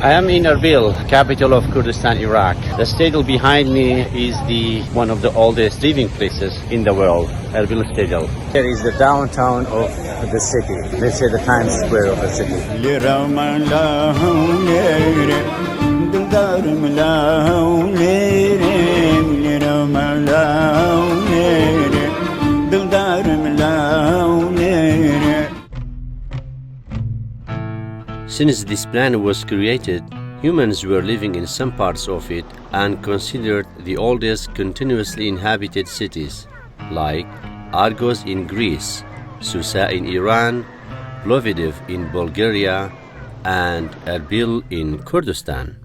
I am in Erbil, capital of Kurdistan, Iraq. The stadium behind me is one of the oldest living places in the world, Erbil City. Here is the downtown of the city. Let's say the Times Square of the city. Since this planet was created, humans were living in some parts of it and considered the oldest continuously inhabited cities, like Argos in Greece, Susa in Iran, Plovdiv in Bulgaria, and Erbil in Kurdistan.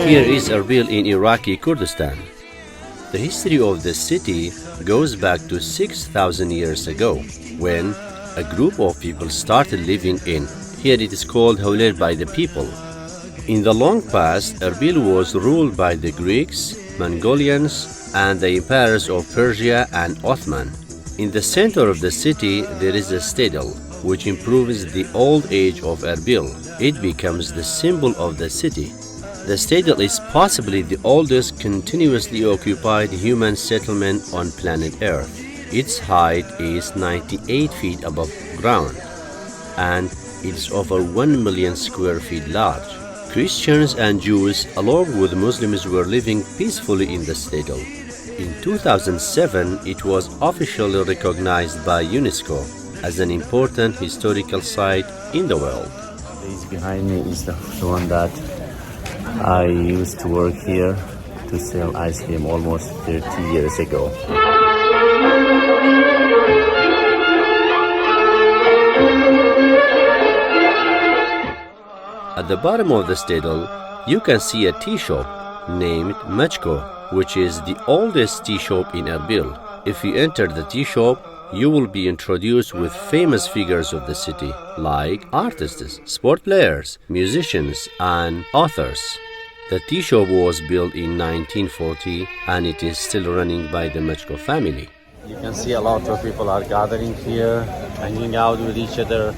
Here is Erbil in Iraqi Kurdistan. The history of the city goes back to 6,000 years ago, when a group of people started living in. Here it is called هەولێر by the people. In the long past, Erbil was ruled by the Greeks, Mongolians, and the emperors of Persia and Ottoman. In the center of the city, there is a citadel, which improves the old age of Erbil. It becomes the symbol of the city. The citadel is possibly the oldest continuously occupied human settlement on planet Earth. Its height is 98 feet above ground, and it is over 1 million square feet large. Christians and Jews, along with Muslims, were living peacefully in the citadel. In 2007, it was officially recognized by UNESCO as an important historical site in the world. This behind me is the one that I used to work here to sell ice cream almost 30 years ago. At the bottom of the citadel, you can see a tea shop named Machko, which is the oldest tea shop in Erbil. If you enter the tea shop, you will be introduced with famous figures of the city, like artists, sport players, musicians, and authors. The tea shop was built in 1940 and it is still running by the Machko family. You can see a lot of people are gathering here, hanging out with each other,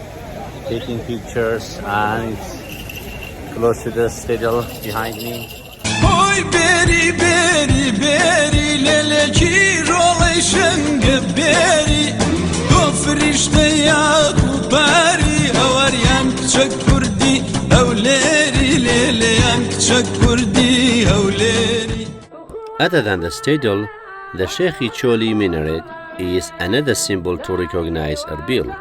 taking pictures, and it's close to the citadel behind me. Other than the citadel, the Sheikh Choli minaret is another symbol to recognize Erbil.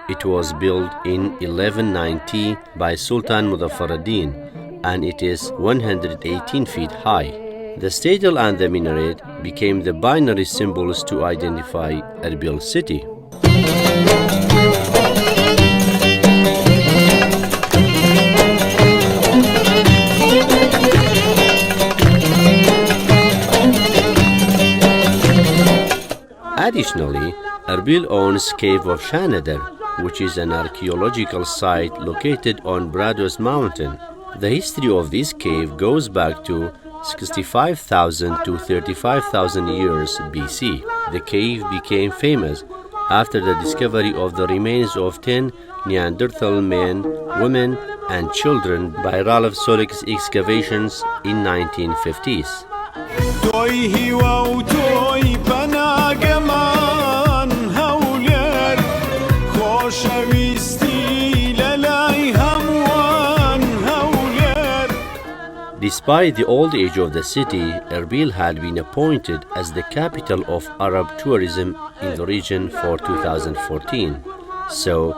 It was built in 1190 by Sultan Muzaffar ad-Din, and it is 118 feet high. The citadel and the minaret became the binary symbols to identify Erbil city. Additionally, Erbil owns Cave of Shanadar, which is an archaeological site located on Brados Mountain. The history of this cave goes back to 65,000 to 35,000 years BC. The cave became famous after the discovery of the remains of 10 Neanderthal men, women, and children by Ralph Solik's excavations in 1950s. Despite the old age of the city, Erbil had been appointed as the capital of Arab tourism in the region for 2014. So,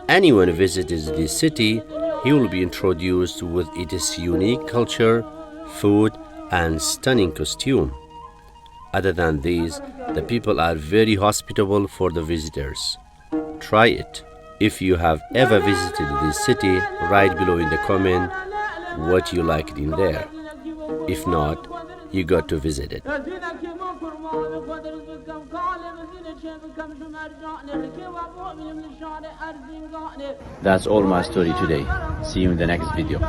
anyone who visits this city, he will be introduced with its unique culture, food, and stunning costume. Other than these, the people are very hospitable for the visitors. Try it. If you have ever visited this city, write below in the comment what you liked in there. If not, you got to visit it. That's all my story today. See you in the next video.